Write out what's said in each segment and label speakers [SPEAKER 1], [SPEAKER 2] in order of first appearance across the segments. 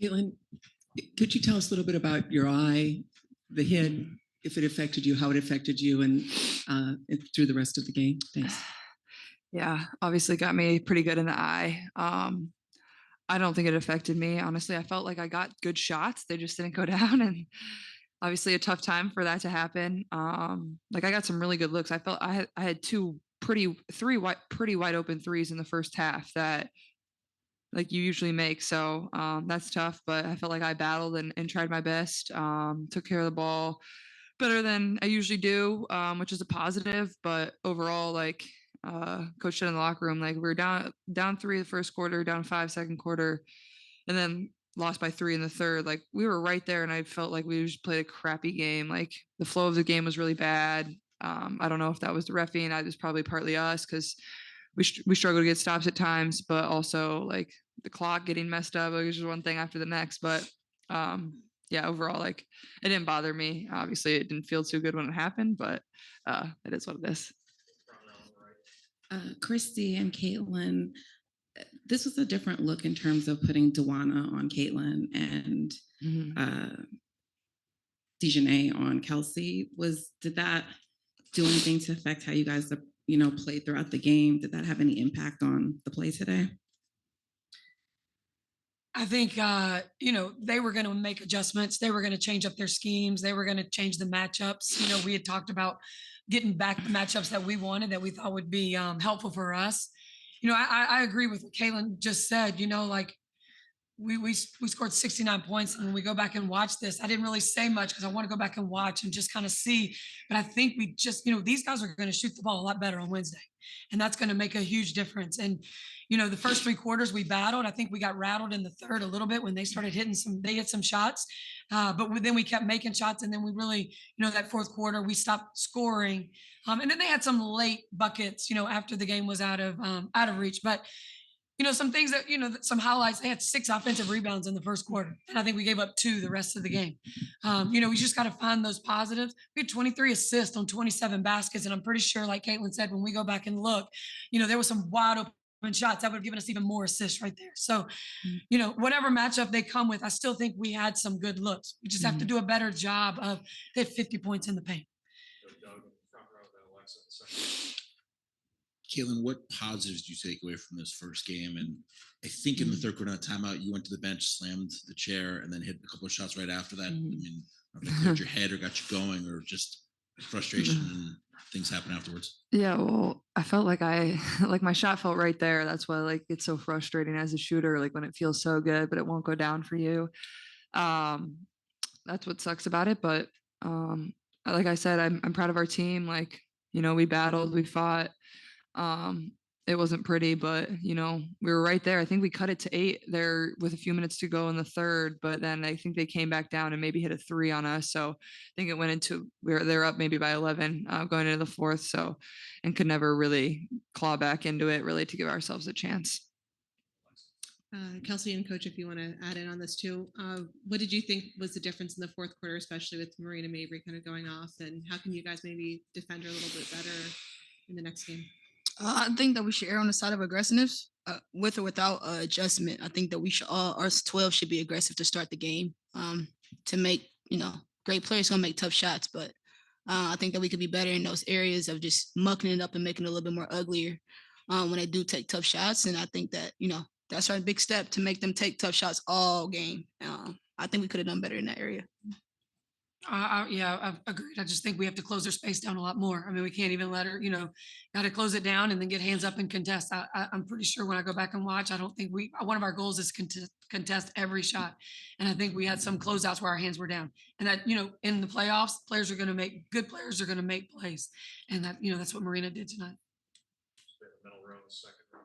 [SPEAKER 1] Caitlin, could you tell us a little bit about your eye, the hit, if it affected you, how it affected you, and through the rest of the game? Thanks.
[SPEAKER 2] Yeah, obviously got me pretty good in the eye. I don't think it affected me. Honestly, I felt like I got good shots. They just didn't go down. And obviously a tough time for that to happen. Like I got some really good looks. I had three pretty wide open threes in the first half that like you usually make. So that's tough, but I felt like I battled and tried my best. Took care of the ball better than I usually do, which is a positive. But overall, like coach said in the locker room, like we were down three the first quarter, down five second quarter, and then lost by three in the third. Like we were right there, and I felt like we just played a crappy game. Like the flow of the game was really bad. I don't know if that was the referee, and it was probably partly us because we struggled to get stops at times, but also like the clock getting messed up. It was just one thing after the next. But yeah, overall, like it didn't bother me. Obviously, it didn't feel too good when it happened, but it is what it is.
[SPEAKER 3] Christie and Caitlin, this was a different look in terms of putting Dewana on Caitlin and Dejanay on Kelsey. Did that do anything to affect how you guys played throughout the game? Did that have any impact on the play today?
[SPEAKER 4] I think, they were going to make adjustments. They were going to change up their schemes. They were going to change the matchups. We had talked about getting back the matchups that we wanted, that we thought would be helpful for us. I agree with what Caitlin just said. We scored 69 points, and when we go back and watch this, I didn't really say much because I want to go back and watch and just kind of see. But I think we just, these guys are going to shoot the ball a lot better on Wednesday, and that's going to make a huge difference. And the first three quarters we battled. I think we got rattled in the third a little bit when they started they hit some shots, but then we kept making shots, and then we really, that fourth quarter we stopped scoring, and then they had some late buckets, after the game was out of reach, but. Some things that, some highlights, they had 6 offensive rebounds in the first quarter. And I think we gave up 2 the rest of the game. We just got to find those positives. We had 23 assists on 27 baskets. And I'm pretty sure, like Caitlin said, when we go back and look, there was some wide open shots that would have given us even more assists right there. So, whatever matchup they come with, I still think we had some good looks. We just have to do a better job of hit 50 points in the paint.
[SPEAKER 5] Caitlin, what positives do you take away from this first game? And I think in the third quarter timeout, you went to the bench, slammed the chair, and then hit a couple of shots right after that. I mean, I don't know if it cleared your head or got you going, or just frustration and things happen afterwards.
[SPEAKER 2] Yeah, well, I felt like like my shot felt right there. That's why like it's so frustrating as a shooter, like when it feels so good, but it won't go down for you. That's what sucks about it. But like I said, I'm proud of our team. Like, we battled, we fought. It wasn't pretty, but we were right there. I think we cut it to 8 there with a few minutes to go in the third, but then I think they came back down and maybe hit a 3 on us. So I think it went into they're up maybe by 11 going into the fourth. So, and could never really claw back into it really to give ourselves a chance.
[SPEAKER 6] Kelsey and Coach, if you want to add in on this too, what did you think was the difference in the fourth quarter, especially with Marina Mabry kind of going off, and how can you guys maybe defend her a little bit better in the next game?
[SPEAKER 7] I think that we should err on the side of aggressiveness, with or without adjustment. I think that we should our 12 should be aggressive to start the game. To make great players gonna make tough shots, but I think that we could be better in those areas of just mucking it up and making it a little bit more uglier when they do take tough shots. And I think that that's our big step, to make them take tough shots all game. I think we could have done better in that area.
[SPEAKER 4] Yeah, I've agreed. I just think we have to close their space down a lot more. I mean, we can't even let her, got to close it down and then get hands up and contest. I'm pretty sure when I go back and watch, I don't think one of our goals is contest every shot. And I think we had some closeouts where our hands were down. And that, in the playoffs, good players are going to make plays. And that, that's what Marina did tonight.
[SPEAKER 8] Middle row, second row.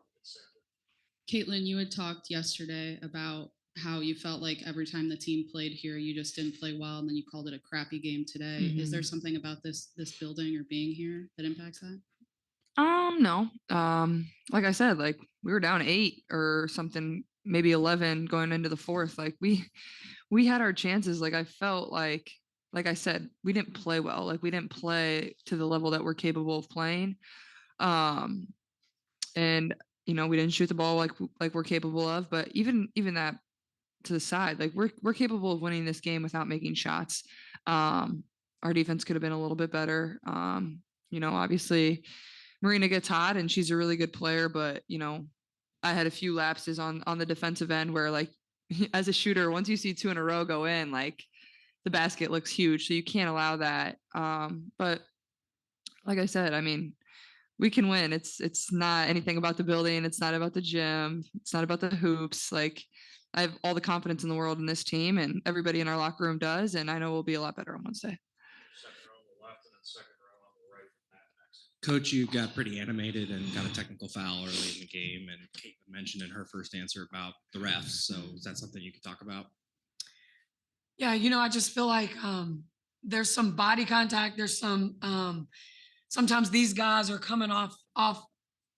[SPEAKER 9] Caitlin, you had talked yesterday about how you felt like every time the team played here, you just didn't play well, and then you called it a crappy game today. Is there something about this building or being here that impacts that?
[SPEAKER 2] No. Like I said, like we were down 8 or something, maybe 11 going into the fourth. Like we had our chances. Like I felt like I said, we didn't play well. Like we didn't play to the level that we're capable of playing. And we didn't shoot the ball like we're capable of. But even that the side. Like we're capable of winning this game without making shots. Our defense could have been a little bit better. Obviously Marina gets hot and she's a really good player, but I had a few lapses on the defensive end where, like, as a shooter, once you see 2 in a row go in, like, the basket looks huge, so you can't allow that. But like I said, I mean, we can win. It's not anything about the building. It's not about the gym. It's not about the hoops. Like, I have all the confidence in the world in this team, and everybody in our locker room does. And I know we'll be a lot better on Wednesday.
[SPEAKER 8] Second row on the left and then second row on the right. Matt next.
[SPEAKER 10] Coach, you got pretty animated and got a technical foul early in the game, and Caitlin mentioned in her first answer about the refs. So is that something you could talk about?
[SPEAKER 4] Yeah, I just feel like there's some body contact. There's some sometimes these guys are coming off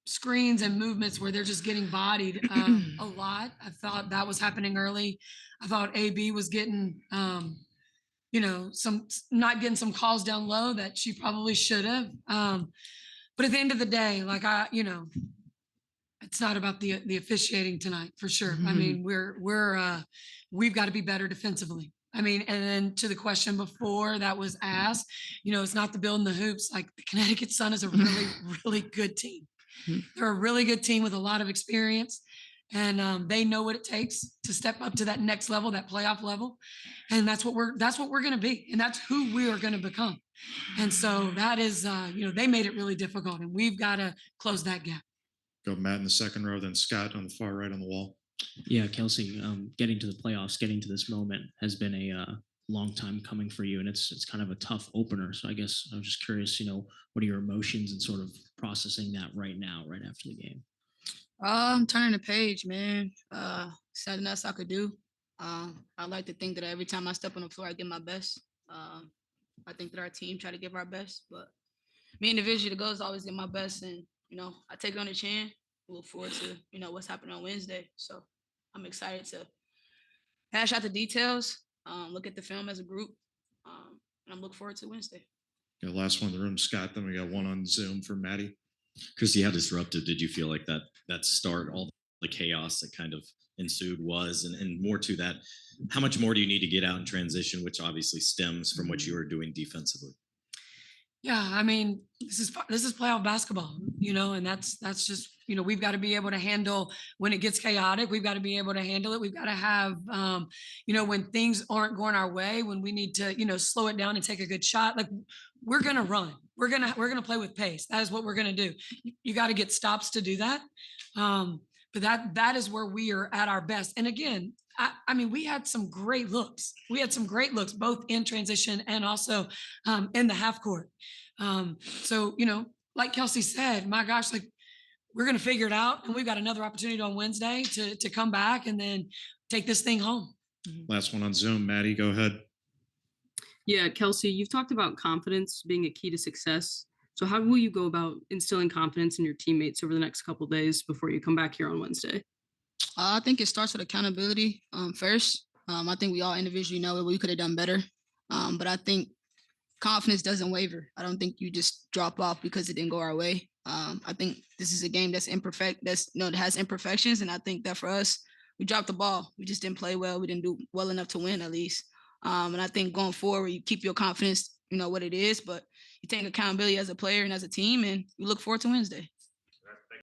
[SPEAKER 4] screens and movements where they're just getting bodied a lot. I thought that was happening early. I thought AB was getting some not getting some calls down low that she probably should have. But at the end of the day, like it's not about the officiating tonight for sure. I mean, we've got to be better defensively. I mean, and then to the question before that was asked, it's not the building the hoops. Like, the Connecticut Sun is a really, really good team. They're a really good team with a lot of experience, and they know what it takes to step up to that next level, that playoff level. And that's what we're going to be. And that's who we are going to become. And so that is, they made it really difficult, and we've got to close that gap.
[SPEAKER 8] Go Matt in the second row, then Scott on the far right on the wall.
[SPEAKER 11] Yeah, Kelsey, getting to the playoffs, getting to this moment has been a long time coming for you, and it's kind of a tough opener. So I guess I'm just curious, what are your emotions and sort of processing that right now, right after the game?
[SPEAKER 7] I'm turning the page, man. Something else I could do. I like to think that every time I step on the floor, I give my best. I think that our team try to give our best, but me individually, the goal is always give my best, and I take it on the chin. Look forward to what's happening on Wednesday. So I'm excited to hash out the details, look at the film as a group, and I'm looking forward to Wednesday.
[SPEAKER 8] Got last one in the room, Scott. Then we got one on Zoom for Maddie.
[SPEAKER 12] Christie, how disruptive did you feel like that start, all the chaos that kind of ensued was, and more to that, how much more do you need to get out in transition, which obviously stems from what you were doing defensively?
[SPEAKER 4] Yeah, I mean, this is playoff basketball, and that's just, we've got to be able to handle when it gets chaotic. We've got to be able to handle it. We've got to have, when things aren't going our way, when we need to, slow it down and take a good shot. Like, we're gonna run. We're gonna play with pace. That is what we're gonna do. You got to get stops to do that. But that is where we are at our best. And again, I mean, we had some great looks. Both in transition and also in the half court. So, like Kelsey said, my gosh, like, we're going to figure it out. And we've got another opportunity on Wednesday to come back and then take this thing home.
[SPEAKER 8] Last one on Zoom, Maddie, go ahead.
[SPEAKER 13] Yeah, Kelsey, you've talked about confidence being a key to success. So how will you go about instilling confidence in your teammates over the next couple of days before you come back here on Wednesday?
[SPEAKER 7] I think it starts with accountability first. I think we all individually know that we could have done better. But I think confidence doesn't waver. I don't think you just drop off because it didn't go our way. I think this is a game that's imperfect, that has imperfections. And I think that for us, we dropped the ball. We just didn't play well. We didn't do well enough to win, at least. And I think going forward, you keep your confidence, what it is, but you take accountability as a player and as a team, and we look forward to Wednesday.